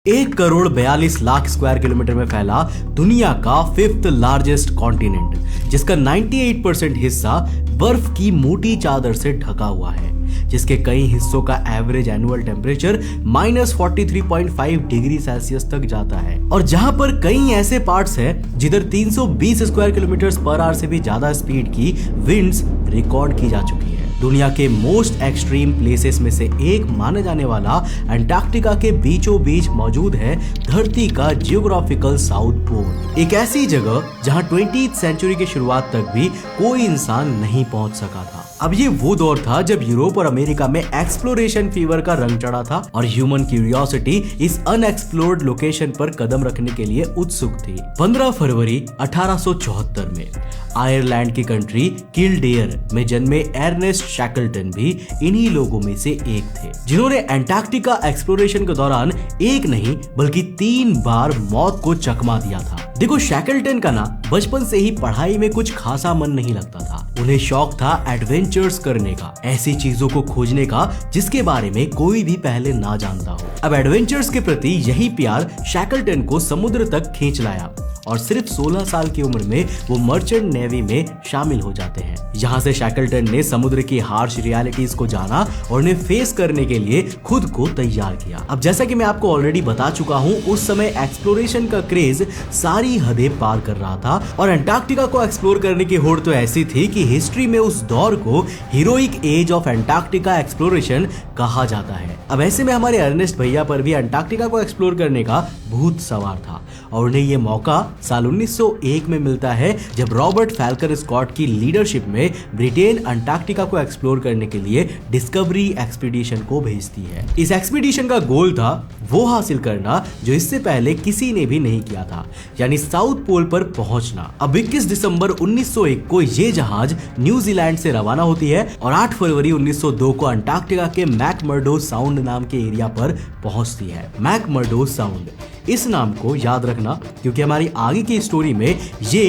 1,42,00,000 square kilometre में फैला दुनिया का 5th लार्जेस्ट कॉन्टिनेंट, जिसका 98% हिस्सा बर्फ की मोटी चादर से ढका हुआ है, जिसके कई हिस्सों का average annual temperature -43.5 degree Celsius तक जाता है, और जहां पर कई ऐसे पार्ट्स हैं जिधर 320 स्क्वायर किलोमीटर पर आवर से भी ज्यादा स्पीड की विंड्स रिकॉर्ड की जा चुकी है। दुनिया के मोस्ट एक्सट्रीम प्लेसेस में से एक माने जाने वाला अंटार्कटिका के बीचों बीच मौजूद है धरती का जियोग्राफिकल साउथ पोल, एक ऐसी जगह जहां 20th सेंचुरी की शुरुआत तक भी कोई इंसान नहीं पहुंच सका था। अब ये वो दौर था जब यूरोप और अमेरिका में एक्सप्लोरेशन फीवर का रंग चढ़ा था और ह्यूमन क्यूरियोसिटी इस अनएक्सप्लोर्ड लोकेशन पर कदम रखने के लिए उत्सुक थी। 15 फरवरी 1874 में आयरलैंड की कंट्री किलडेयर में जन्मे अर्नेस्ट शैकलटन भी इन्हीं लोगों में से एक थे, जिन्होंने अंटार्कटिका एक्सप्लोरेशन के दौरान एक नहीं बल्कि 3 बार मौत को चकमा दिया था। देखो, शैकलटन का ना बचपन से ही पढ़ाई में कुछ खासा मन नहीं लगता था। उन्हें शौक था एडवेंचर्स करने का, ऐसी चीजों को खोजने का जिसके बारे में कोई भी पहले ना जानता हो। अब एडवेंचर्स के प्रति यही प्यार शैकलटन को समुद्र तक खींच लाया और सिर्फ 16 साल की उम्र में वो मर्चेंट नेवी में शामिल हो जाते हैं। यहाँ से शैकलटन ने समुद्र की हार्श रियलिटीज को जाना और उन्हें फेस करने के लिए खुद को तैयार किया। अब जैसा कि मैं आपको ऑलरेडी बता चुका हूँ, उस समय एक्सप्लोरेशन का क्रेज सारी हदें पार कर रहा था और अंटार्कटिका को एक्सप्लोर करने की होड़ तो ऐसी थी कि हिस्ट्री में उस दौर को heroic age of Antarctica exploration कहा जाता है। अब ऐसे में हमारे अर्नेस्ट भैया पर भी अंटार्कटिका को एक्सप्लोर करने का भूत सवार था और उन्हें ये मौका साल 1901 में मिलता है, जब रॉबर्ट फैल्कन स्कॉट की लीडरशिप में ब्रिटेन अंटार्कटिका को एक्सप्लोर करने के लिए डिस्कवरी एक्सपीडिशन को भेजती है। इस एक्सपीडिशन का गोल था वो हासिल करना जो इससे पहले किसी ने भी नहीं किया था, यानी साउथ पोल पर पहुंचना। अब 21 दिसंबर 1901 को ये जहाज न्यूजीलैंड से रवाना होती है और 8 फरवरी 1902 को अंटार्कटिका के मैकमर्डो साउंड नाम के एरिया पर पहुंचती है। मैकमर्डो साउंड, इस नाम को याद रखना क्योंकि हमारी आगे की स्टोरी में ये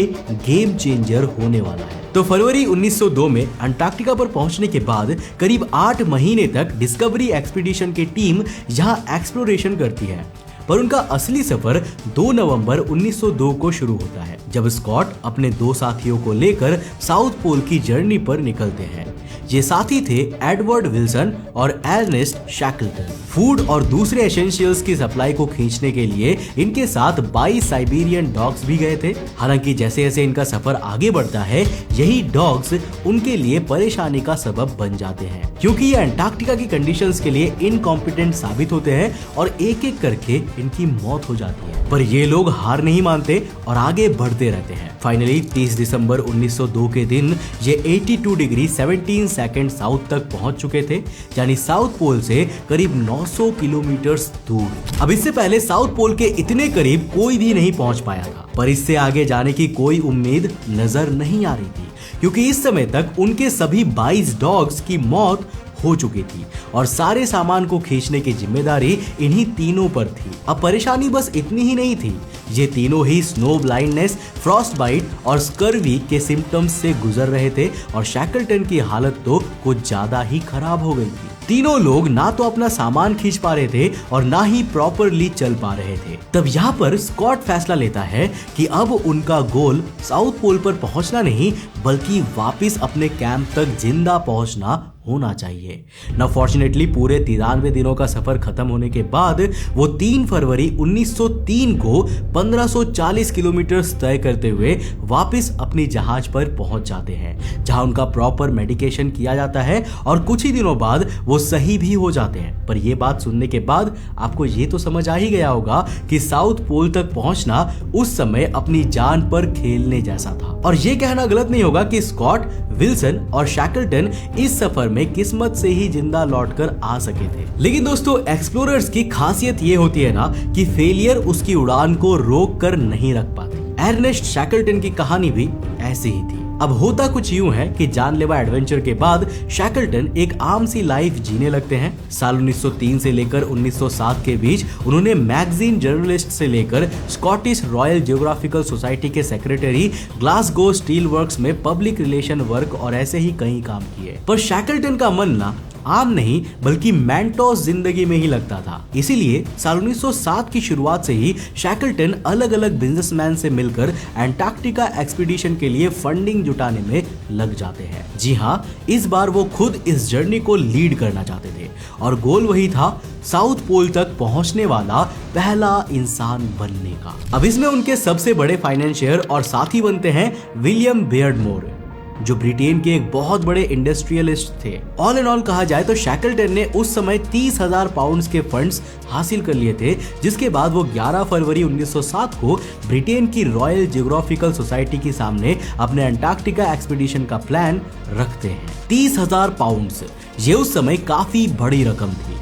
गेम चेंजर होने वाला है। तो फरवरी 1902 में अंटार्कटिका पर पहुंचने के बाद करीब 8 महीने तक डिस्कवरी एक्सपीडिशन की टीम यहां एक्सप्लोरेशन करती है, पर उनका असली सफर 2 नवंबर 1902 को शुरू होता है, जब स्कॉट अपने 2 साथियों को लेकर साउथ पोल की जर्नी पर निकलते हैं। ये साथी थे एडवर्ड विल्सन और अर्नेस्ट शैकलटन। फूड और दूसरे एसेंशियल्स की सप्लाई को खींचने के लिए इनके साथ 22 साइबेरियन डॉग्स भी गए थे। हालांकि जैसे जैसे इनका सफर आगे बढ़ता है, यही डॉग्स उनके लिए परेशानी का सबब बन जाते हैं, क्योंकि ये अंटार्कटिका की कंडीशंस के लिए इनकॉम्पिटेंट साबित होते हैं और एक एक करके इनकी मौत हो जाती है। पर ये लोग हार नहीं मानते और आगे बढ़ते रहते हैं। फाइनली 30 दिसंबर 1902 के दिन ये 82 डिग्री 17 सेकंड साउथ तक पहुंच चुके थे, यानी साउथ पोल से करीब 900 किलोमीटर दूर। अब इससे पहले साउथ पोल के इतने करीब कोई भी नहीं पहुंच पाया था, पर इससे आगे जाने की कोई उम्मीद नजर नहीं आ रही थी, क्योंकि इस समय तक उनके सभी 22 डॉग्स की मौत हो चुकी थी और सारे सामान को खींचने की जिम्मेदारी इन्हीं तीनों पर थी। अब परेशानी बस इतनी ही नहीं थी, ये तीनों ही स्नो ब्लाइंडनेस, फ्रॉस्ट बाइट और स्कर्वी के सिम्टम्स से गुजर रहे थे और शैकलटन की हालत तो कुछ ज्यादा ही खराब हो गई थी। तीनों लोग ना तो अपना सामान खींच पा रहे थे और ना ही प्रॉपरली चल पा रहे थे। तब यहाँ पर स्कॉट फैसला लेता है कि अब उनका गोल साउथ पोल पर पहुंचना नहीं बल्कि वापस अपने कैंप तक जिंदा पहुंचना होना चाहिए। फॉर्चुनेटली पूरे 93 दिनों का सफर खत्म होने के बाद वो 3 फरवरी 1903 को 1540 किलोमीटर तय करते हुए वापस अपनी जहाज पर पहुंच जाते हैं, जहां उनका प्रॉपर मेडिकेशन किया जाता है और कुछ ही दिनों बाद वो सही भी हो जाते हैं। पर ये बात सुनने के बाद आपको ये तो समझ आ ही गया होगा कि साउथ पोल तक पहुंचना उस समय अपनी जान पर खेलने जैसा था। और ये कहना गलत नहीं होगा कि स्कॉट, विल्सन और शैकलटन इस सफर में किस्मत से ही जिंदा लौटकर आ सके थे। लेकिन दोस्तों, एक्सप्लोरर्स की खासियत ये होती है ना कि फेलियर उसकी उड़ान को रोक कर नहीं रख पाती। अर्नेस्ट शैकलटन की कहानी भी ऐसी ही थी। अब होता कुछ यूं है कि जानलेवा एडवेंचर के बाद शैकलटन एक आम सी लाइफ जीने लगते हैं। साल 1903 से लेकर 1907 के बीच उन्होंने मैगजीन जर्नलिस्ट से लेकर स्कॉटिश रॉयल जियोग्राफिकल सोसाइटी के सेक्रेटरी, ग्लासगो स्टील वर्क्स में पब्लिक रिलेशन वर्क और ऐसे ही कई काम किए। पर शैकलटन का मन ना आम नहीं बल्कि मेंटोस जिंदगी में ही लगता था। इसीलिए साल 1907 की शुरुआत से ही शैकलटन अलग अलग बिजनेसमैन से मिलकर एंटार्क्टिका एक्सपीडिशन के लिए फंडिंग जुटाने में लग जाते हैं। जी हाँ, इस बार वो खुद इस जर्नी को लीड करना चाहते थे और गोल वही था, साउथ पोल तक पहुंचने वाला पहला इंसान बनने का। अब इसमें उनके सबसे बड़े फाइनेंशियर और साथी बनते हैं विलियम बेयर्डमोर, जो ब्रिटेन के एक बहुत बड़े इंडस्ट्रियलिस्ट थे। ऑल एंड ऑल कहा जाए तो शैकलटन ने उस समय 30,000 पाउंड्स के फंड्स हासिल कर लिए थे, जिसके बाद वो 11 फरवरी 1907 को ब्रिटेन की रॉयल जियोग्राफिकल सोसाइटी के सामने अपने अंटार्कटिका एक्सपीडिशन का प्लान रखते हैं। 30,000 पाउंड्स, ये उस समय काफी बड़ी रकम थी,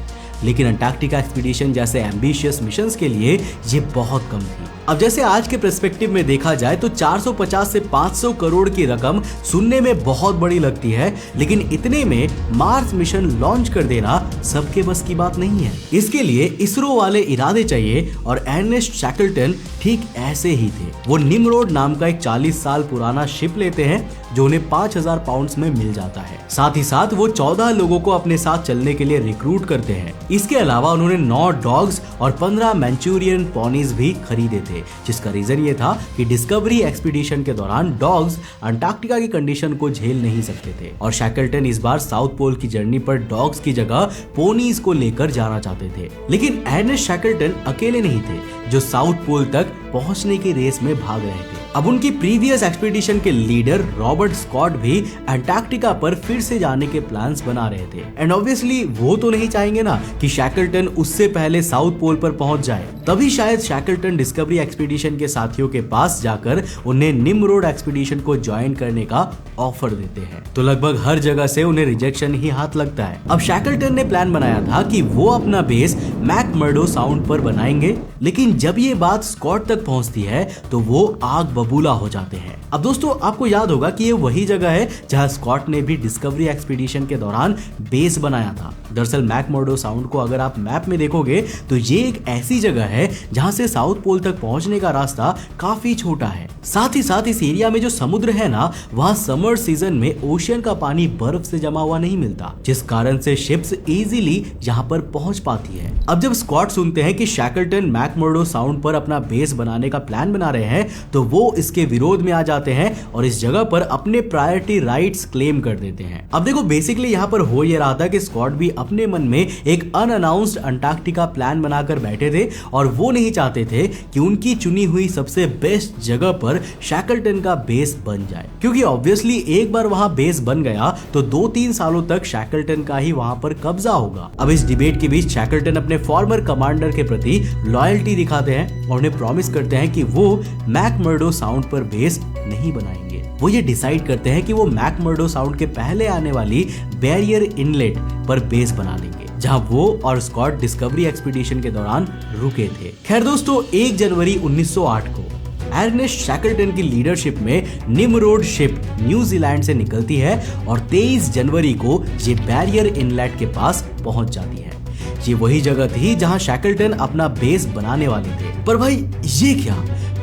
लेकिन अंटार्कटिका एक्सपीडिशन जैसे एम्बिशियस मिशंस के लिए ये बहुत कम थी। अब जैसे आज के पर्सपेक्टिव में देखा जाए तो 450 से 500 करोड़ की रकम सुनने में बहुत बड़ी लगती है, लेकिन इतने में मार्स मिशन लॉन्च कर देना सबके बस की बात नहीं है। इसके लिए इसरो वाले इरादे चाहिए और अर्नेस्ट शैकलटन ठीक ऐसे ही थे। वो निमरोड नाम का एक 40 साल पुराना शिप लेते हैं जो उन्हें 5,000 पाउंड्स में मिल जाता है। साथ ही साथ वो 14 लोगों को अपने साथ चलने के लिए रिक्रूट करते हैं। इसके अलावा उन्होंने 9 डॉग्स और 15 मैंचूरियन पॉनीज भी खरीदे थे, जिसका रीजन ये था कि डिस्कवरी एक्सपीडिशन के दौरान डॉग्स अंटार्कटिका की कंडीशन को झेल नहीं सकते थे और शैकलटन इस बार साउथ पोल की जर्नी पर डॉग्स की जगह पोनीज को लेकर जाना चाहते थे। लेकिन अर्नेस्ट शैकलटन अकेले नहीं थे जो साउथ पोल तक पहुंचने की रेस में भाग रहे थे। अब उनकी प्रीवियस एक्सपीडिशन के लीडर रॉबर्ट स्कॉट भी अंटार्कटिका पर फिर से जाने के प्लान्स बना रहे थे एंड ऑब्वियसली वो तो नहीं चाहेंगे ना कि शैकलटन उससे पहले साउथ पोल पर पहुंच जाए। तभी शायद शैकलटन डिस्कवरी एक्सपीडिशन के साथियों के पास जाकर उन्हें निमरोड एक्सपीडिशन को ज्वाइन करने का ऑफर देते हैं, तो लगभग हर जगह से उन्हें रिजेक्शन ही हाथ लगता है। अब शैकलटन ने प्लान बनाया था कि वो अपना बेस मैकमर्डो साउंड पर बनाएंगे, लेकिन जब ये बात स्कॉट तक पहुंचती है तो वो आग बबूला हो जाते हैं। अब दोस्तों, आपको याद होगा कि ये वही जगह है जहां स्कॉट ने भी डिस्कवरी एक्सपीडिशन के दौरान बेस बनाया था। दरअसल मैकमर्डो साउंड को अगर आप मैप में देखोगे तो ये एक ऐसी जगह है जहां से साउथ पोल तक पहुंचने का रास्ता काफी छोटा है। साथ ही साथ इस एरिया में जो समुद्र है ना, वहां समर सीजन में ओशियन का पानी बर्फ से जमा हुआ नहीं मिलता, जिस कारण से शिप्स इजीली यहाँ पर पहुंच पाती है। अब जब स्कॉट सुनते हैं कि शैकलटन मैकमर्डो साउंड पर अपना बेस बनाने का प्लान बना रहे हैं तो वो इसके विरोध में आ जाते हैं और इस जगह पर अपने प्रायोरिटी राइट्स क्लेम कर देते हैं। अब देखो, बेसिकली यहाँ पर हो ये रहा था कि स्कॉट भी अपने मन में एक अनअनाउंस्ड अंटार्कटिका प्लान बनाकर बैठे थे और वो नहीं चाहते थे कि उनकी चुनी हुई सबसे बेस्ट जगह पर शैकलटन का बेस बन जाए, क्योंकि ऑब्वियसली एक बार वहां बेस बन गया तो 2-3 सालों तक शैकलटन का ही वहां पर कब्जा होगा। अब इस डिबेट के बीच शैकलटन अपने फॉर्मर कमांडर के प्रति लॉयल्टी दिखाते हैं और उन्हें प्रॉमिस करते हैं कि वो मैकमर्डो साउंड पर बेस नहीं बनाएंगे। वो ये डिसाइड करते हैं कि वो मैकमर्डो साउंड के पहले आने वाली बैरियर इनलेट पर बेस बना देंगे, जहां वो और स्कॉट डिस्कवरी एक्सपीडिशन के दौरान रुके थे। खैर दोस्तों, 1 जनवरी 1908 को अर्नेस्ट शैकलटन की लीडरशिप में निमरोड शिप न्यूजीलैंड से निकलती है और 23 जनवरी को ये बैरियर इनलेट के पास पहुंच जाती है। ये वही जगह थी जहां शैकलटन अपना बेस बनाने वाले थे। पर भाई ये क्या,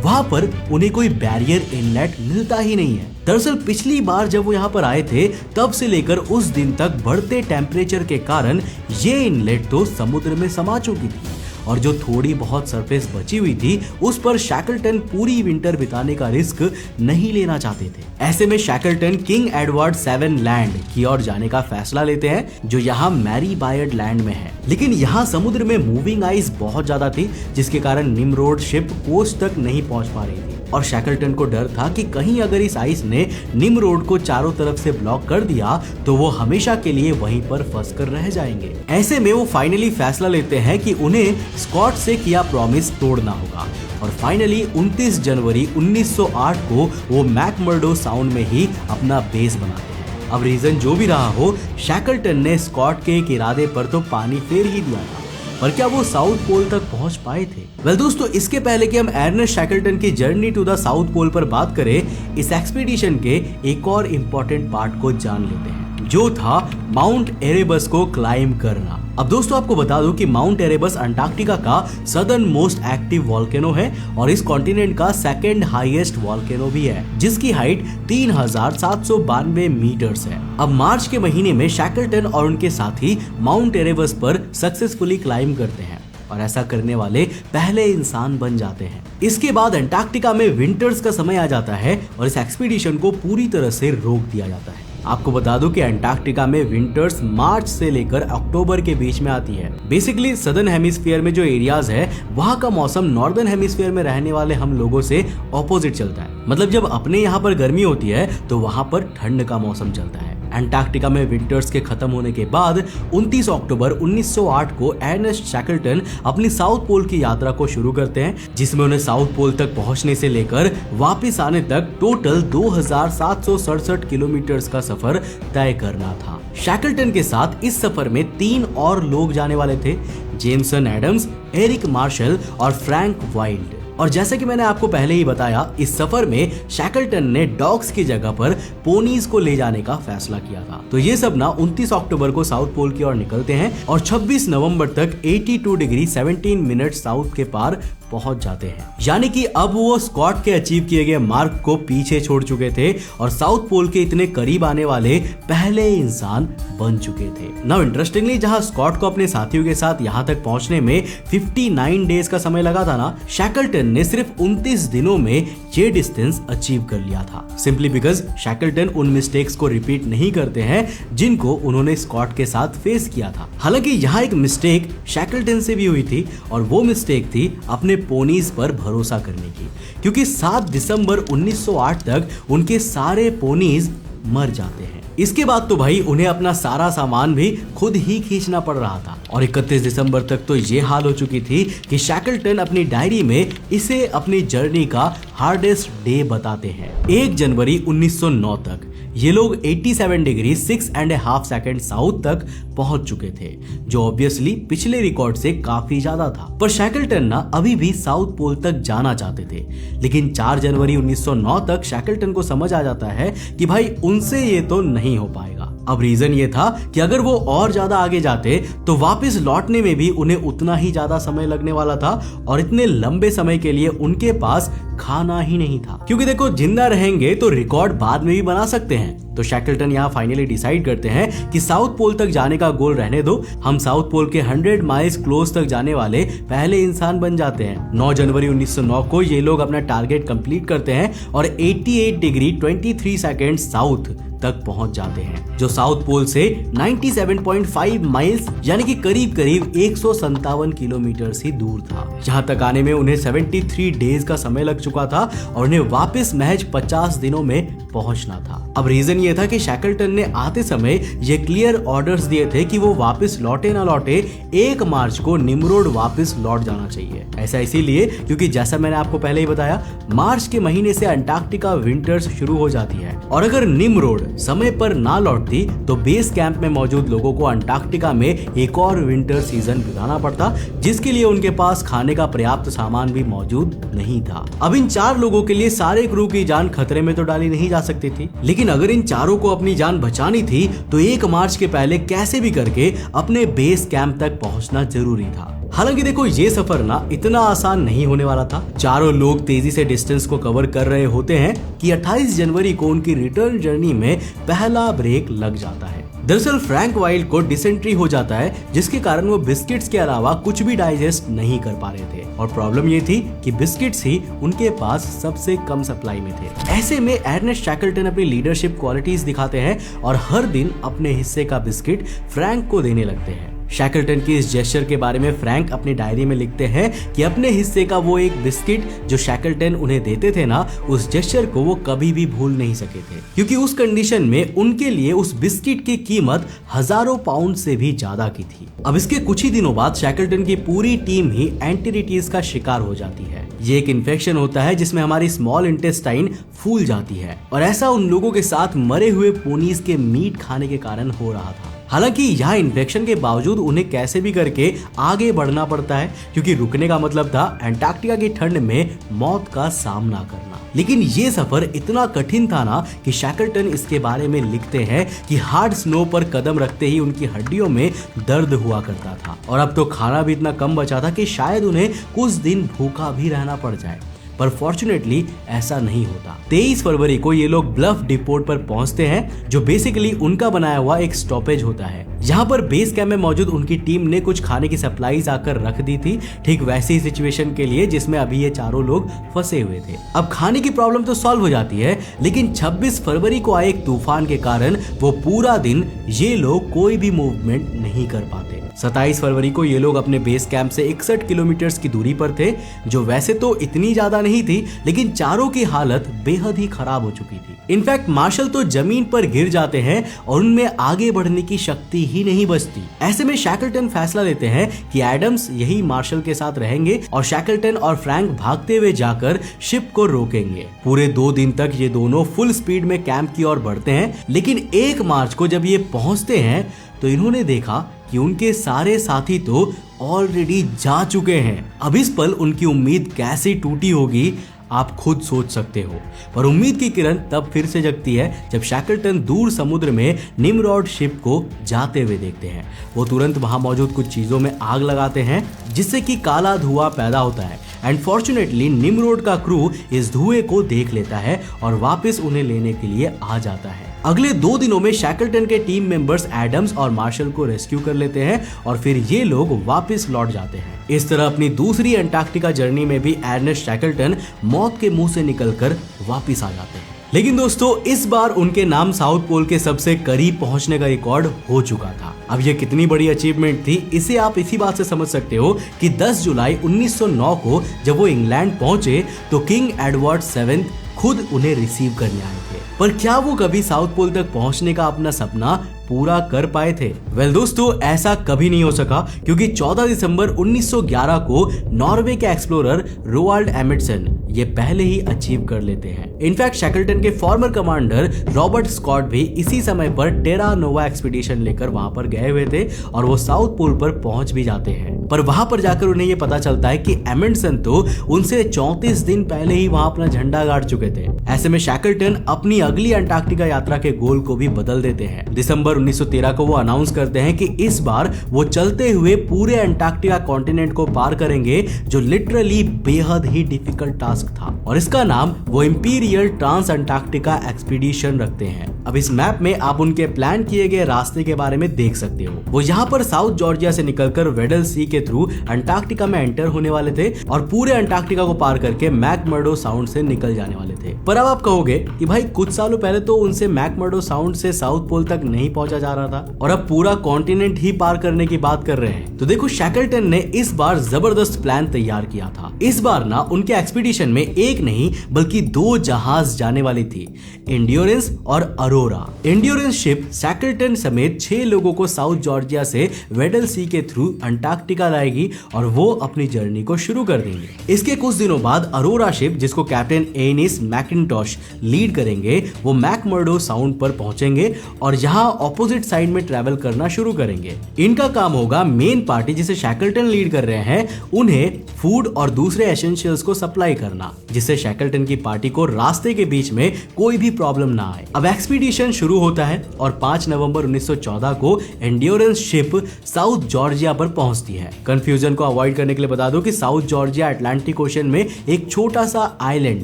वहां पर उन्हें कोई बैरियर इनलेट मिलता ही नहीं है। दरअसल पिछली बार जब वो यहाँ पर आए थे तब से लेकर उस दिन तक बढ़ते टेम्परेचर के कारण ये इनलेट तो समुद्र में समा चुकी थी और जो थोड़ी बहुत सरफेस बची हुई थी उस पर शैकलटन पूरी विंटर बिताने का रिस्क नहीं लेना चाहते थे। ऐसे में शैकलटन किंग एडवर्ड 7 लैंड की ओर जाने का फैसला लेते हैं, जो यहाँ मैरी बायर्ड लैंड में है। लेकिन यहाँ समुद्र में मूविंग आइस बहुत ज्यादा थी, जिसके कारण निमरोड शिप कोस्ट तक नहीं पहुंच पा रही थी और शैकलटन को डर था कि कहीं अगर इस आइस ने निमरोड को चारों तरफ से ब्लॉक कर दिया तो वो हमेशा के लिए वहीं पर फंस कर रह जाएंगे। ऐसे में वो फाइनली फैसला लेते हैं कि उन्हें स्कॉट से किया प्रॉमिस तोड़ना होगा और फाइनली 29 जनवरी 1908 को वो मैकमर्डो साउंड में ही अपना बेस बनाते हैं। अब रीजन जो भी रहा हो, शैकलटन ने स्कॉट के एक इरादे पर तो पानी फेर ही दिया था, पर क्या वो साउथ पोल तक पहुंच पाए थे? वेल दोस्तों, इसके पहले कि हम अर्नेस्ट शैकलटन की journey to the South Pole पर बात करें, इस एक्सपीडिशन के एक और इम्पोर्टेंट पार्ट को जान लेते हैं, जो था माउंट एरेबस को क्लाइम करना। अब दोस्तों आपको बता दूं कि माउंट एरेबस अंटार्कटिका का सदर्न मोस्ट एक्टिव वॉल्केनो है और इस कॉन्टिनेंट का सेकंड हाईएस्ट वॉल्केनो भी है, जिसकी हाइट 3792 मीटर्स है। अब मार्च के महीने में शैकलटन और उनके साथी माउंट एरेबस पर सक्सेसफुली क्लाइम करते हैं और ऐसा करने वाले पहले इंसान बन जाते हैं। इसके बाद अंटार्कटिका में विंटर्स का समय आ जाता है और इस एक्सपीडिशन को पूरी तरह से रोक दिया जाता है। आपको बता दूं कि अंटार्कटिका में विंटर्स मार्च से लेकर अक्टूबर के बीच में आती है। बेसिकली सदर्न हेमिस्फीयर में जो एरियाज है वहाँ का मौसम नॉर्दर्न हेमिस्फीयर में रहने वाले हम लोगों से ऑपोजिट चलता है। मतलब जब अपने यहाँ पर गर्मी होती है तो वहाँ पर ठंड का मौसम चलता है। अंटार्कटिका में विंटर्स के खत्म होने के बाद 29 अक्टूबर 1908 को अर्नेस्ट शैकलटन अपनी साउथ पोल की यात्रा को शुरू करते हैं, जिसमें उन्हें साउथ पोल तक पहुंचने से लेकर वापस आने तक टोटल 2767 किलोमीटर का सफर तय करना था। शैकलटन के साथ इस सफर में 3 और लोग जाने वाले थे, जेमसन एडम्स, एरिक मार्शल और फ्रैंक वाइल्ड। और जैसे कि मैंने आपको पहले ही बताया, इस सफर में शैकलटन ने डॉग्स की जगह पर पोनीज को ले जाने का फैसला किया था। तो ये सब ना 29 अक्टूबर को साउथ पोल की ओर निकलते हैं और 26 नवंबर तक 82 डिग्री 17 मिनट साउथ के पार पहुंच जाते हैं। यानी कि अब वो स्कॉट के अचीव किए गए मार्क को पीछे छोड़ चुके थे और साउथ पोल के इतने करीब आने वाले पहले इंसान बन चुके थे। नाउ इंटरेस्टिंगली, जहां स्कॉट को अपने साथियों के साथ यहां तक पहुंचने में 59 डेज का समय लगा था ना, शैकलटन ने सिर्फ 29 दिनों में ये डिस्टेंस अचीव कर लिया था। सिंपली बिकॉज शैकलटन उन मिस्टेक्स को रिपीट नहीं करते हैं जिनको उन्होंने स्कॉट के साथ फेस किया था। हालांकि यहाँ एक मिस्टेक शैकलटन से भी हुई थी और वो मिस्टेक थी अपने पोनीज पर भरोसा करने की, क्योंकि 7 दिसंबर 1908 तक उनके सारे पोनीज मर जाते हैं। इसके बाद तो भाई उन्हें अपना सारा सामान भी खुद ही खींचना पड़ रहा था और 31 दिसंबर तक तो ये हाल हो चुकी थी कि शैकलटन अपनी डायरी में इसे अपनी जर्नी का हार्डेस्ट डे बताते हैं। 1 जनवरी 1909 तक ये लोग 87 डिग्री 6.5 सेकंड साउथ तक पहुंच चुके थे, जो ऑब्वियसली पिछले रिकॉर्ड से काफी ज्यादा था। पर शैकलटन ना अभी भी साउथ पोल तक जाना चाहते थे, लेकिन 4 जनवरी 1909 तक शैकलटन को समझ आ जाता है कि भाई उनसे ये तो नहीं हो पाएगा। अब रीजन ये था कि अगर वो और ज्यादा आगे जाते तो वापस लौटने में भी उन्हें उतना ही ज्यादा समय लगने वाला था और इतने लंबे समय के लिए उनके पास खाना ही नहीं था, क्योंकि देखो जिंदा रहेंगे तो रिकॉर्ड बाद में भी बना सकते हैं। तो शैकलटन यहाँ फाइनली डिसाइड करते हैं कि साउथ पोल तक जाने का गोल रहने दो, हम साउथ पोल के 100 माइल्स क्लोज तक जाने वाले पहले इंसान बन जाते हैं। 9 जनवरी 1909 को ये लोग अपना टारगेट कंप्लीट करते हैं और 88 डिग्री 23 सेकंड साउथ तक पहुंच जाते हैं, जो साउथ पोल से 97.5 माइल्स यानी कि करीब करीब 157 किलोमीटर ही दूर था। यहाँ तक आने में उन्हें 73 डेज का समय लग चुका था और उन्हें वापस महज 50 दिनों में पहुंचना था। अब रीजन ये था कि शैकलटन ने आते समय ये क्लियर ऑर्डर्स दिए थे कि वो वापस लौटे ना लौटे 1 मार्च को निमरोड वापस लौट जाना चाहिए। ऐसा इसीलिए क्योंकि जैसा मैंने आपको पहले ही बताया, मार्च के महीने से अंटार्कटिका विंटर्स शुरू हो जाती है और अगर निमरोड समय पर ना लौटती तो बेस कैंप में मौजूद लोगों को अंटार्कटिका में एक और विंटर सीजन बिताना पड़ता, जिसके लिए उनके पास खाने का पर्याप्त सामान भी मौजूद नहीं था। अब इन 4 लोगों के लिए सारे क्रू की जान खतरे में तो डाली नहीं जा सकती थी, लेकिन अगर इन चारों को अपनी जान बचानी थी तो 1 मार्च के पहले कैसे भी करके अपने बेस कैंप तक पहुंचना जरूरी था। हालांकि देखो ये सफर ना इतना आसान नहीं होने वाला था। चारों लोग तेजी से डिस्टेंस को कवर कर रहे होते हैं कि 28 जनवरी को उनकी रिटर्न जर्नी में पहला ब्रेक लग जाता है। दरअसल फ्रैंक वाइल्ड को डिसेंट्री हो जाता है, जिसके कारण वो बिस्किट्स के अलावा कुछ भी डाइजेस्ट नहीं कर पा रहे थे और प्रॉब्लम ये थी कि बिस्किट्स ही उनके पास सबसे कम सप्लाई में थे। ऐसे में अर्नेस्ट शैकलटन अपनी लीडरशिप क्वालिटीज दिखाते हैं और हर दिन अपने हिस्से का बिस्किट फ्रैंक को देने लगते हैं। शैकलटन की इस जेस्चर के बारे में फ्रैंक अपनी डायरी में लिखते हैं कि अपने हिस्से का वो एक बिस्किट जो शैकलटन उन्हें देते थे ना, उस जेस्चर को वो कभी भी भूल नहीं सके थे, क्योंकि उस कंडीशन में उनके लिए उस बिस्किट की कीमत हजारों पाउंड से भी ज्यादा की थी। अब इसके कुछ ही दिनों बाद शैकलटन की पूरी टीम ही एंटेरिटीज का शिकार हो जाती है। ये एक इन्फेक्शन होता है जिसमें हमारी स्मॉल इंटेस्टाइन फूल जाती है और ऐसा उन लोगों के साथ मरे हुए पोनीज के मीट खाने के कारण हो रहा था। हालांकि यह इन्फेक्शन के बावजूद उन्हें कैसे भी करके आगे बढ़ना पड़ता है, क्योंकि रुकने का मतलब था अंटार्कटिका की ठंड में मौत का सामना करना। लेकिन ये सफर इतना कठिन था ना कि शैकलटन इसके बारे में लिखते हैं कि हार्ड स्नो पर कदम रखते ही उनकी हड्डियों में दर्द हुआ करता था और अब तो खाना भी इतना कम बचा था कि शायद उन्हें कुछ दिन भूखा भी रहना पड़ जाए। पर फॉर्चुनेटली ऐसा नहीं होता। 23 फरवरी को ये लोग ब्लफ डिपोट पर पहुंचते हैं, जो बेसिकली उनका बनाया हुआ एक स्टॉपेज होता है। यहाँ पर बेस कैंप में मौजूद उनकी टीम ने कुछ खाने की सप्लाईज आकर रख दी थी, ठीक वैसी सिचुएशन के लिए जिसमें अभी ये चारों लोग फंसे हुए थे। अब खाने की प्रॉब्लम तो सॉल्व हो जाती है, लेकिन 26 फरवरी को आए एक तूफान के कारण वो पूरा दिन ये लोग कोई भी मूवमेंट नहीं कर पाते। 27 फरवरी को ये लोग अपने बेस कैंप से 61 किलोमीटर की दूरी पर थे, जो वैसे तो इतनी ज्यादा नहीं थी, लेकिन चारों की हालत बेहद ही खराब हो चुकी थी। इनफैक्ट मार्शल तो जमीन पर गिर जाते हैं और उनमें आगे बढ़ने की शक्ति ही नहीं बचती। ऐसे में शैकलटन फैसला लेते हैं कि एडम्स यही मार्शल के साथ रहेंगे और शैकलटन और फ्रैंक भागते हुए जाकर शिप को रोकेंगे। पूरे 2 दिन तक ये दोनों फुल स्पीड में कैंप की ओर बढ़ते हैं, लेकिन 1 मार्च को जब ये पहुंचते हैं तो इन्होंने देखा कि उनके सारे साथी तो ऑलरेडी जा चुके हैं। अब इस पल उनकी उम्मीद कैसे टूटी होगी आप खुद सोच सकते हो। पर उम्मीद की किरण तब फिर से जगती है जब शैकलटन दूर समुद्र में निमरॉड शिप को जाते हुए देखते हैं। वो तुरंत वहां मौजूद कुछ चीजों में आग लगाते हैं, जिससे कि काला धुआं पैदा होता है। एंड फॉर्चुनेटली निमरॉड का क्रू इस धुएं को देख लेता है और वापस उन्हें लेने के लिए आ जाता है। अगले 2 दिनों में शैकलटन के टीम मेंबर्स एडम्स और मार्शल को रेस्क्यू कर लेते हैं और फिर ये लोग वापस लौट जाते हैं। इस तरह अपनी दूसरी अंटार्कटिका जर्नी में भी अर्नेस्ट शैकलटन मौत के मुंह से निकलकर वापस आ जाते हैं। लेकिन दोस्तों इस बार उनके नाम साउथ पोल के सबसे करीब पहुंचने का रिकॉर्ड हो चुका था। अब ये कितनी बड़ी अचीवमेंट थी इसे आप इसी बात से समझ सकते हो कि 10 जुलाई 1909 को जब वो इंग्लैंड पहुंचे तो किंग एडवर्ड 7 खुद उन्हें रिसीव करने आए थे। पर क्या वो कभी साउथ पोल तक पहुंचने का अपना सपना पूरा कर पाए थे? वेल दोस्तों ऐसा कभी नहीं हो सका, क्योंकि 14 दिसंबर 1911 को नॉर्वे के एक्सप्लोरर रोवाल्ड एमिटसन ये पहले ही अचीव कर लेते हैं। इनफैक्ट शैकलटन के फॉर्मर कमांडर रॉबर्ट स्कॉट भी इसी समय पर टेरा नोवा एक्सपीडिशन लेकर वहां पर गए हुए थे और वो साउथ पोल पर पहुंच भी जाते हैं। पर वहां पर जाकर उन्हें ये पता चलता है कि एमिटसन तो उनसे 34 दिन पहले ही वहां अपना झंडा गाड़ चुके थे। ऐसे में शैकलटन अपनी अगली अंटार्कटिका यात्रा के गोल को भी बदल देते हैं। दिसंबर 1913 को वो अनाउंस करते हैं कि इस बार वो चलते हुए पूरे अंटार्कटिका कॉन्टिनेंट को पार करेंगे, जो लिटरली बेहद ही डिफिकल्ट टास्क था और इसका नाम वो इंपीरियल ट्रांस अंटार्कटिका एक्सपीडिशन रखते हैं। अब इस मैप में आप उनके प्लान किए गए रास्ते के बारे में देख सकते हो। वो यहाँ पर साउथ जॉर्जिया से निकलकर वेडल सी के थ्रू अंटार्कटिका में एंटर होने वाले थे और पूरे अंटार्कटिका को पार करके मैकमर्डो साउंड से निकल जाने वाले थे। पर अब आप कहोगे कि भाई कुछ सालों पहले तो उनसे मैकमर्डो साउंड से साउथ पोल तक नहीं पहुंचा जा रहा था और अब पूरा कॉन्टिनेंट ही पार करने की बात कर रहे हैं। तो देखो शैकलटन ने इस बार जबरदस्त प्लान तैयार किया था। इस बार ना उनके एक्सपीडिशन में एक नहीं बल्कि 2 जहाज जाने वाली थी, एंड्योरेंस और अरोरा। एंड्योरेंस शिप शैकलटन समेत 6 लोगों को साउथ जॉर्जिया से वेडल सी के थ्रू अंटार्कटिका लाएगी और वो अपनी जर्नी को शुरू कर देंगे। इसके कुछ दिनों बाद अरोरा शिप, जिसको कैप्टन एनिस मैकिंटॉश लीड करेंगे, वो मैकमर्डो साउंड पर पहुंचेंगे और यहाँ ऑपोजिट साइड में ट्रैवल करना शुरू करेंगे। इनका काम होगा मेन पार्टी जिसे शैकलटन लीड कर रहे हैं उन्हें फूड और दूसरे एसेंशियल्स को सप्लाई करना, जिससे शैकलटन की पार्टी को रास्ते के बीच में कोई भी प्रॉब्लम ना आए। अब एक्सपीडिशन शुरू होता है और 5 नवंबर 1914 को एंड्योरेंस शिप साउथ जॉर्जिया पर पहुंचती है। कंफ्यूजन को अवॉइड करने के लिए बता दो कि साउथ जॉर्जिया अटलांटिक ओशन में एक छोटा सा आइलैंड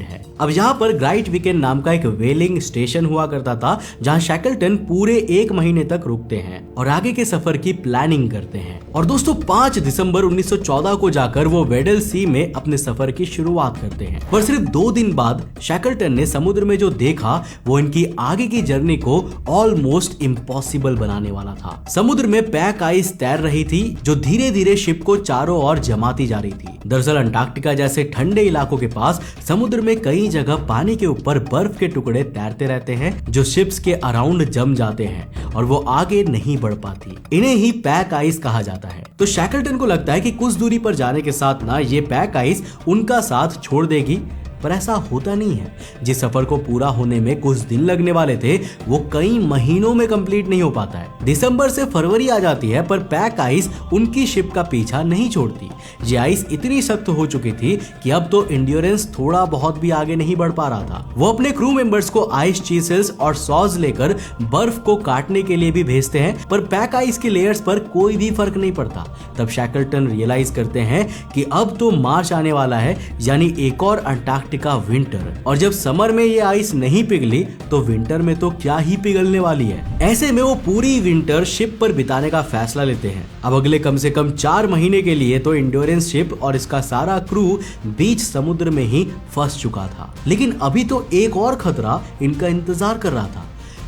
है। अब यहाँ पर ग्राइट वीकेंड नाम का एक वेलिंग स्टेशन हुआ करता था, जहाँ शैकलटन पूरे 1 महीने तक रुकते हैं और आगे के सफर की प्लानिंग करते हैं। और दोस्तों 5 दिसंबर 1914 को जाकर वो वेडल सी में अपने सफर की शुरुआत करते हैं। पर सिर्फ 2 दिन बाद शैकलटन ने समुद्र में जो देखा वो इनकी आगे की जर्नी को ऑलमोस्ट इम्पॉसिबल बनाने वाला था। समुद्र में पैक आइस तैर रही थी जो धीरे धीरे शिप को चारों ओर जमाती जा रही थी। दरअसल अंटार्कटिका जैसे ठंडे इलाकों के पास समुद्र में कई जगह पानी के ऊपर बर्फ के टुकड़े तैरते रहते हैं जो शिप्स के अराउंड जम जाते हैं और वो आगे नहीं बढ़ पाती। इन्हें ही पैक आइस कहा जाता है। तो शैकलटन को लगता है कि कुछ दूरी पर जाने के साथ ना ये पैक आइस उनका साथ छोड़ देगी, पर ऐसा होता नहीं है। जिस सफर को पूरा होने में कुछ दिन लगने वाले थे वो कई महीनों में कंप्लीट नहीं हो पाता है। दिसंबर से फरवरी आ जाती है पर पैक आइस उनकी शिप का पीछा नहीं छोड़ती। ये आइस इतनी सख्त हो चुकी थी कि अब तो एंड्योरेंस थोड़ा बहुत भी आगे नहीं बढ़ पा रहा था। वो अपने क्रू मेंबर्स को आइस चीसेस और सॉज लेकर बर्फ को काटने के लिए भी भेजते हैं, पर पैक आइस के लेयर्स पर कोई भी फर्क नहीं पड़ता। तब शैकलटन रियलाइज करते हैं कि अब तो मार्च आने वाला है, यानी एक और अंटार्कटिका विंटर, और जब समर में ये आइस नहीं पिघली तो विंटर में तो क्या ही पिघलने वाली है। ऐसे में वो पूरी विंटर शिप पर बिताने का फैसला लेते हैं। अब अगले कम से कम 4 महीने के लिए तो एंड्योरेंस शिप और इसका सारा क्रू बीच समुद्र में ही फंस चुका था, लेकिन अभी तो एक और खतरा इनका इंतजार कर रहा था।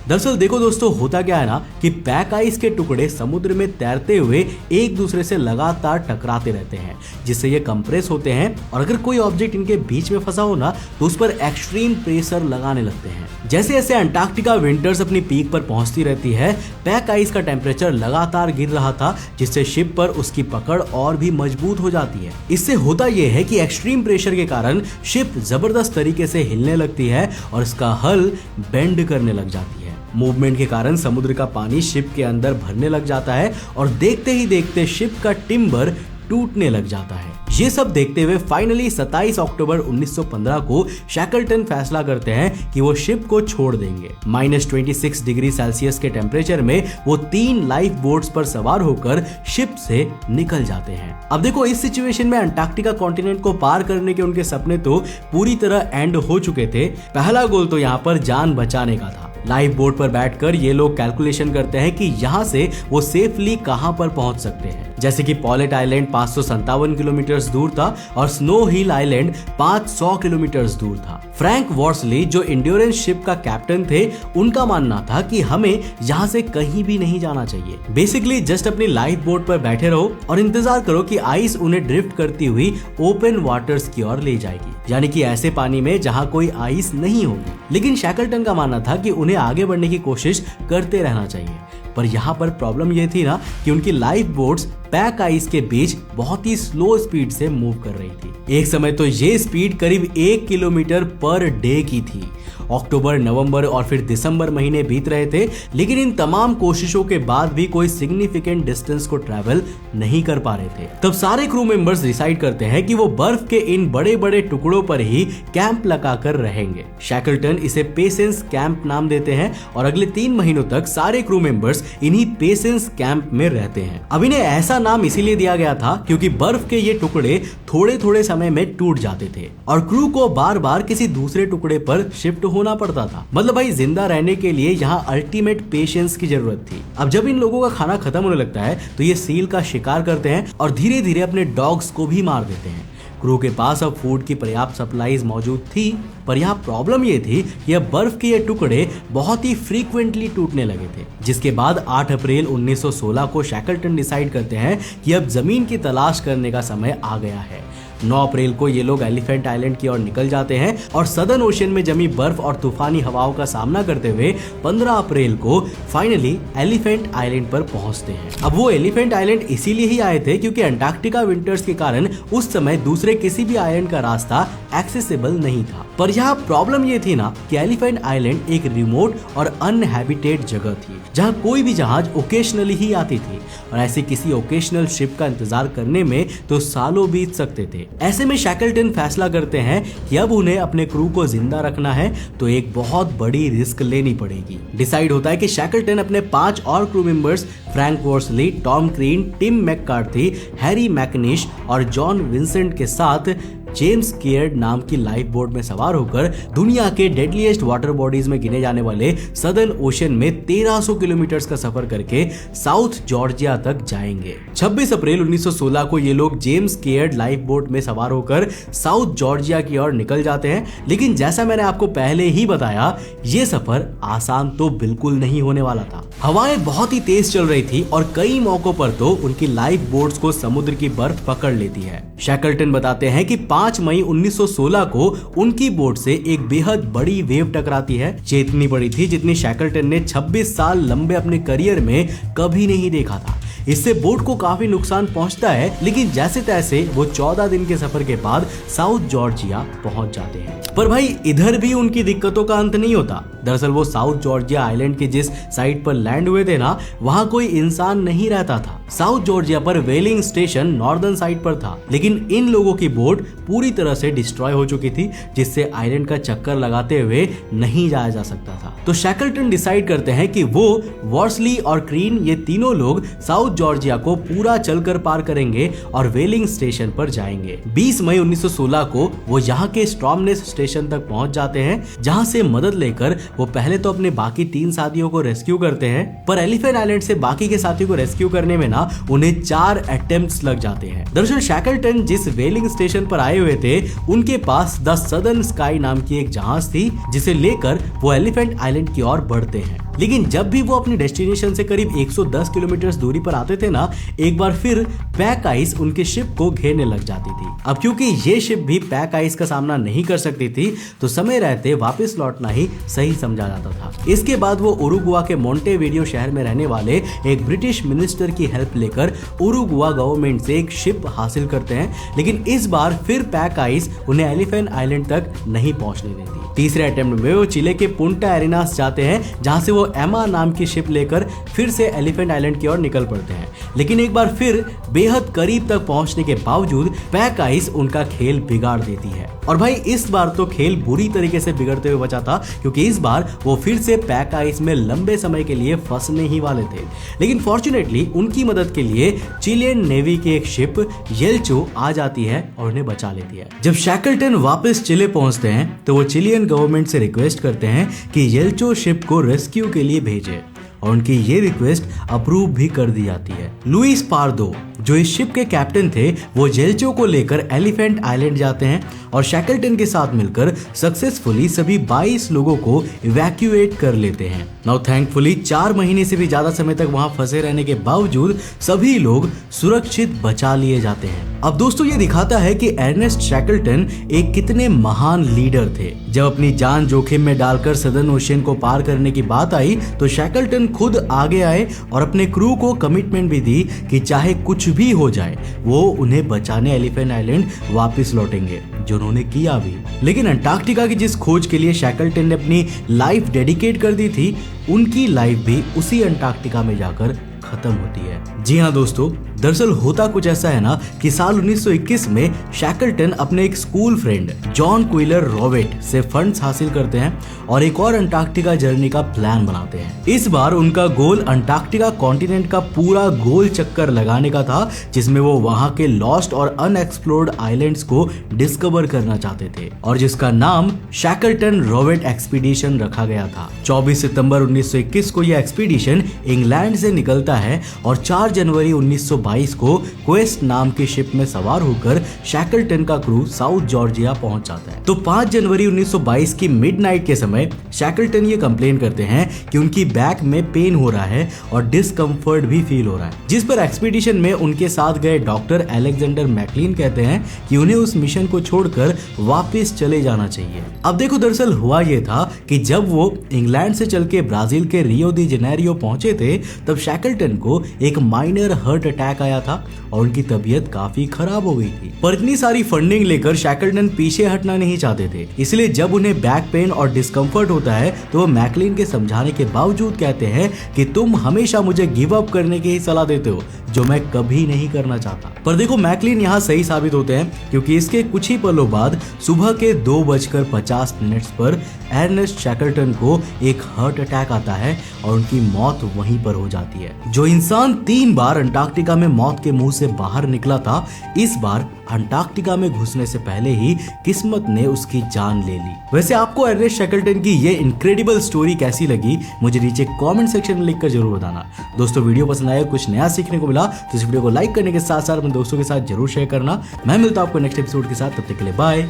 दरअसल देखो दोस्तों, होता क्या है ना कि पैक आइस के टुकड़े समुद्र में तैरते हुए एक दूसरे से लगातार टकराते रहते हैं, जिससे ये कंप्रेस होते हैं, और अगर कोई ऑब्जेक्ट इनके बीच में फंसा हो ना तो उस पर एक्सट्रीम प्रेशर लगाने लगते हैं। जैसे जैसे अंटार्कटिका विंटर्स अपनी पीक पर पहुंचती रहती है, पैक आइस का टेम्परेचर लगातार गिर रहा था, जिससे शिप पर उसकी पकड़ और भी मजबूत हो जाती है। इससे होता यह है कि एक्सट्रीम प्रेशर के कारण शिप जबरदस्त तरीके से हिलने लगती है और इसका हल बेंड करने लग जाती है। मूवमेंट के कारण समुद्र का पानी शिप के अंदर भरने लग जाता है और देखते ही देखते शिप का टिम्बर टूटने लग जाता है। ये सब देखते हुए फाइनली 27 अक्टूबर 1915 को शैकलटन फैसला करते हैं कि वो शिप को छोड़ देंगे। -26 डिग्री सेल्सियस के टेम्परेचर में वो 3 लाइफ बोट्स पर सवार होकर शिप से निकल जाते हैं। अब देखो, इस सिचुएशन में अंटार्कटिका कॉन्टिनेंट को पार करने के उनके सपने तो पूरी तरह एंड हो चुके थे। पहला गोल तो यहाँ पर जान बचाने का था। लाइफ बोट पर बैठकर ये लोग कैलकुलेशन करते हैं कि यहाँ से वो सेफली कहां पर पहुंच सकते हैं। जैसे कि पॉलेट आइलैंड 557 किलोमीटर दूर था और स्नो हिल आइलैंड 500 किलोमीटर दूर था। फ्रैंक वॉर्सली जो एंड्योरेंस शिप का कैप्टन थे, उनका मानना था कि हमें यहाँ से कहीं भी नहीं जाना चाहिए। बेसिकली जस्ट अपनी लाइफ बोट पर बैठे रहो और इंतजार करो कि आइस उन्हें ड्रिफ्ट करती हुई ओपन वाटर्स की ओर ले जाएगी, यानी कि ऐसे पानी में जहाँ कोई आइस नहीं होगी। लेकिन शैकलटन का मानना था कि उन्हें आगे बढ़ने की कोशिश करते रहना चाहिए। पर यहाँ पर प्रॉब्लम ये थी ना कि उनकी लाइफ बोट्स पैक आइस के बीच बहुत ही स्लो स्पीड से मूव कर रही थी। एक समय तो ये स्पीड करीब 1 किलोमीटर पर डे की थी। अक्टूबर, नवंबर और फिर दिसंबर महीने बीत रहे थे, लेकिन इन तमाम कोशिशों के बाद भी कोई सिग्निफिकेंट डिस्टेंस को ट्रैवल नहीं कर पा रहे थे। तब सारे क्रू मेंबर्स डिसाइड करते हैं कि वो बर्फ के इन बड़े बड़े टुकड़ों पर ही कैंप लगाकर रहेंगे। शैकलटन इसे पेशेंस कैंप नाम देते हैं और अगले 3 महीनों तक सारे क्रू मेंबर्स इन्हीं पेशेंस कैंप में रहते हैं। अब इन्हें ऐसा नाम इसीलिए दिया गया था क्योंकि बर्फ के ये टुकड़े थोड़े थोड़े समय में टूट जाते थे और क्रू को बार बार किसी दूसरे टुकड़े पर शिफ्ट होना पड़ता था। मतलब भाई, जिंदा रहने के लिए यहाँ अल्टीमेट पेशेंस की जरूरत थी। अब जब इन लोगों का खाना खत्म होने लगता है तो ये सील का शिकार करते हैं और धीरे धीरे अपने डॉग्स को भी मार देते हैं। क्रू के पास अब फूड की पर्याप्त सप्लाईज मौजूद थी, पर यहाँ प्रॉब्लम ये थी कि अब बर्फ के ये टुकड़े बहुत ही फ्रीक्वेंटली टूटने लगे थे। जिसके बाद 8 अप्रैल 1916 को शैकलटन डिसाइड करते हैं कि अब जमीन की तलाश करने का समय आ गया है। 9 अप्रैल को ये लोग एलिफेंट आइलैंड की ओर निकल जाते हैं और सदर्न ओशन में जमी बर्फ और तूफानी हवाओं का सामना करते हुए 15 अप्रैल को फाइनली एलिफेंट आइलैंड पर पहुंचते हैं। अब वो एलिफेंट आइलैंड इसीलिए ही आए थे क्योंकि अंटार्कटिका विंटर्स के कारण उस समय दूसरे किसी भी आइलैंड का रास्ता एक्सेसिबल नहीं था। पर यहाँ प्रॉब्लम ये थी ना कि एलिफेंट आइलैंड एक रिमोट और अनहैबिटेट जगह थी जहाँ कोई भी जहाज ओकेशनली ही आती थी और ऐसी किसी ओकेशनल शिप का इंतजार करने में तो सालों बीत सकते थे। ऐसे में शैकलटन फैसला करते हैं कि अब उन्हें अपने क्रू को जिंदा रखना है तो एक बहुत बड़ी रिस्क लेनी पड़ेगी। डिसाइड होता है कि शैकलटन अपने 5 और crew members Frank Worsley, Tom Crean, Tim McCarthy, Harry McNish और जॉन विंसेंट के साथ जेम्स केयर्ड नाम की लाइफ बोट में सवार होकर दुनिया के डेडलीस्ट वाटर बॉडीज में गिने जाने वाले सदर्न ओशन में 1300 किलोमीटर का सफर करके साउथ जॉर्जिया तक जाएंगे। 26 अप्रैल 1916 को ये लोग जेम्स केयर्ड लाइफ बोट में सवार होकर साउथ जॉर्जिया की ओर निकल जाते हैं। लेकिन जैसा मैंने आपको पहले ही बताया, ये सफर आसान तो बिल्कुल नहीं होने वाला था। हवाएं बहुत ही तेज चल रही थी और कई मौकों पर तो उनकी लाइफ बोट्स को समुद्र की बर्फ पकड़ लेती है। शैकलटन बताते हैं कि 5 मई 1916 को उनकी बोट से एक बेहद बड़ी वेव टकराती है। ये इतनी बड़ी थी जितनी शैकलटन ने 26 साल लंबे अपने करियर में कभी नहीं देखा था। इससे बोट को काफी नुकसान पहुंचता है, लेकिन जैसे तैसे वो 14 दिन के सफर के बाद साउथ जॉर्जिया पहुंच जाते हैं। पर भाई इधर भी उनकी दिक्कतों का अंत नहीं होता। दरअसल वो साउथ जॉर्जिया आइलैंड के जिस साइट पर लैंड हुए थे ना, वहां कोई इंसान नहीं रहता था। साउथ जॉर्जिया पर व्हेलिंग स्टेशन नॉर्दर्न साइड पर था, लेकिन इन लोगों की बोट पूरी तरह से डिस्ट्रॉय हो चुकी थी, जिससे आइलैंड का चक्कर लगाते हुए नहीं जाया जा सकता था। तो शैकलटन डिसाइड करते हैं कि वो वॉर्सली और क्रीन ये तीनों लोग साउथ जॉर्जिया को पूरा चलकर पार करेंगे और व्हेलिंग स्टेशन पर जाएंगे। 20 मई 1916 को वो यहाँ के स्ट्रॉमनेस स्टेशन तक पहुंच जाते हैं, जहां से मदद लेकर वो पहले तो अपने बाकी 3 साथियों को रेस्क्यू करते हैं। पर एलिफेंट आइलैंड से बाकी के साथियों को रेस्क्यू करने में ना उन्हें 4 अटेम्प्ट्स लग जाते हैं। दरअसल शैकलटन जिस व्हेलिंग स्टेशन पर आए हुए थे, उनके पास द सदर्न स्काई नाम की एक जहाज थी, जिसे लेकर वो एलिफेंट आइलैंड की ओर बढ़ते हैं। लेकिन जब भी वो अपनी डेस्टिनेशन से करीब 110 किलोमीटर दूरी पर आते थे ना, एक बार फिर पैक आइस उनके शिप को घेरने लग जाती थी। अब क्योंकि ये शिप भी पैक आइस का सामना नहीं कर सकती थी, तो समय रहते वापस लौटना ही सही समझा जाता था। इसके बाद वो उरुग्वा के मोंटेविडियो शहर में रहने वाले एक ब्रिटिश मिनिस्टर की हेल्प लेकर उरुग्वा गवर्नमेंट से एक शिप हासिल करते हैं, लेकिन इस बार फिर पैक आइस उन्हें एलिफेंट आइलैंड तक नहीं पहुंचने देती। तीसरे अटेम्प्ट में वो चिले के पुंटा एरिनास जाते हैं, जहां से वो एमा नाम की शिप लेकर फिर से एलिफेंट आइलैंड की ओर निकल पड़ते हैं। लेकिन एक बार फिर बेहद करीब तक पहुंचने के बावजूद पैक आइस उनका खेल बिगाड़ देती है। और भाई इस बार तो खेल बुरी तरीके से बिगड़ते हुए बचा था, क्योंकि इस बार वो फिर से पैक आइस में लंबे समय के लिए फंसने ही वाले थे। लेकिन फॉर्चुनेटली उनकी मदद के लिए चिलियन नेवी की एक शिप येल्चो आ जाती है और उन्हें बचा लेती है। जब शैकलटन वापस चिले पहुंचते हैं, तो वो चिलियन गवर्नमेंट से रिक्वेस्ट करते हैं कि येल्चो शिप को रेस्क्यू के लिए भेजे, और उनकी ये रिक्वेस्ट अप्रूव भी कर दी जाती है। लुइस पार्दो जो इस शिप के कैप्टन थे, वो जेल्चो को लेकर एलिफेंट आइलैंड जाते हैं और शैकलटन के साथ मिलकर सक्सेसफुली सभी 22 लोगों को इवैक्यूएट कर लेते हैं। नाउ थैंकफुली 4 महीने से भी ज्यादा समय तक वहां फंसे रहने के बावजूद सभी लोग सुरक्षित बचा लिए जाते हैं। अब दोस्तों ये दिखाता है कि अर्नेस्ट शैकलटन एक कितने महान लीडर थे। जब अपनी जान जोखिम में डालकर सदर्न ओशियन को पार करने की बात आई, तो शैकलटन खुद आगे आए और अपने क्रू को कमिटमेंट भी दी कि चाहे कुछ भी हो जाए, वो उन्हें बचाने एलिफेंट आइलैंड वापस लौटेंगे, जो उन्होंने किया भी। लेकिन अंटार्कटिका की जिस खोज के लिए शैकलटन ने अपनी लाइफ डेडिकेट कर दी थी, उनकी लाइफ भी उसी अंटार्कटिका में जाकर खत्म होती है। जी हाँ दोस्तों, दरअसल होता कुछ ऐसा है ना कि साल 1921 में शैकलटन अपने एक स्कूल फ्रेंड जॉन क्विलर रॉबर्ट से फंड्स हासिल करते हैं और एक और अंटार्कटिका जर्नी का प्लान बनाते हैं। इस बार उनका गोल अंटार्कटिका कॉन्टिनेंट का पूरा गोल चक्कर लगाने का था, जिसमें वो वहां के लॉस्ट और अनएक्सप्लोर्ड आइलैंड्स को डिस्कवर करना चाहते थे, और जिसका नाम शैकलटन रॉबर्ट एक्सपीडिशन रखा गया था। 24 सितंबर 1921 को यह एक्सपीडिशन इंग्लैंड से निकलता है और 4 जनवरी 1922 को क्वेस्ट नाम की शिप में सवार होकर शैकलटन का क्रू साउथ जॉर्जिया पहुंच जाता है। तो 5 जनवरी 1922 की मिडनाइट के समय शैकलटन ये कंप्लेन करते हैं कि उनकी बैक में पेन हो रहा है और डिस्कम्फर्ट भी फील हो रहा है, जिस पर एक्सपीडिशन में उनके साथ गए डॉक्टर अलेक्जेंडर मैकलीन कहते हैं कि उन्हें उस मिशन को छोड़कर वापस चले जाना चाहिए। अब देखो, दरअसल हुआ ये था कि जब वो इंग्लैंड से चल के ब्राजील के रियो दी जेनेरियो पहुंचे थे, तब शैकलटन को एक माइनर हार्ट अटैक आया था और उनकी तबीयत काफी खराब हो गई थी। पर इतनी सारी फंडिंग लेकर शैकलटन पीछे हटना नहीं चाहते थे, इसलिए जब उन्हें बैक पेन और डिस्कम्फर्ट होता है, तो वो मैकलीन के समझाने के बावजूद कहते हैं कि तुम हमेशा मुझे गिव अप करने की ही सलाह देते हो, जो मैं कभी नहीं करना चाहता। पर देखो, मैकलीन यहाँ सही साबित होते हैं, क्योंकि इसके कुछ ही पलों बाद सुबह के 2:50 पर अर्नेस्ट शैकलटन को एक हार्ट अटैक आता है और उनकी मौत वहीं पर हो जाती है। जो इंसान 3 बार अंटार्कटिका में मौत के मुंह से बाहर निकला था, इस बार अंटार्कटिका में घुसने से पहले ही किस्मत ने उसकी जान ले ली। वैसे आपको अर्नेस्ट शैकलटन की ये इनक्रेडिबल स्टोरी कैसी लगी, मुझे नीचे कमेंट सेक्शन में लिखकर जरूर बताना। दोस्तों, वीडियो पसंद आया, कुछ नया सीखने को मिला, तो इस वीडियो को लाइक करने के साथ साथ अपने दोस्तों के साथ जरूर शेयर करना। मैं मिलता हूं आपको नेक्स्ट एपिसोड के साथ, तब तक के लिए बाय,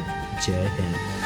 जय हिंद।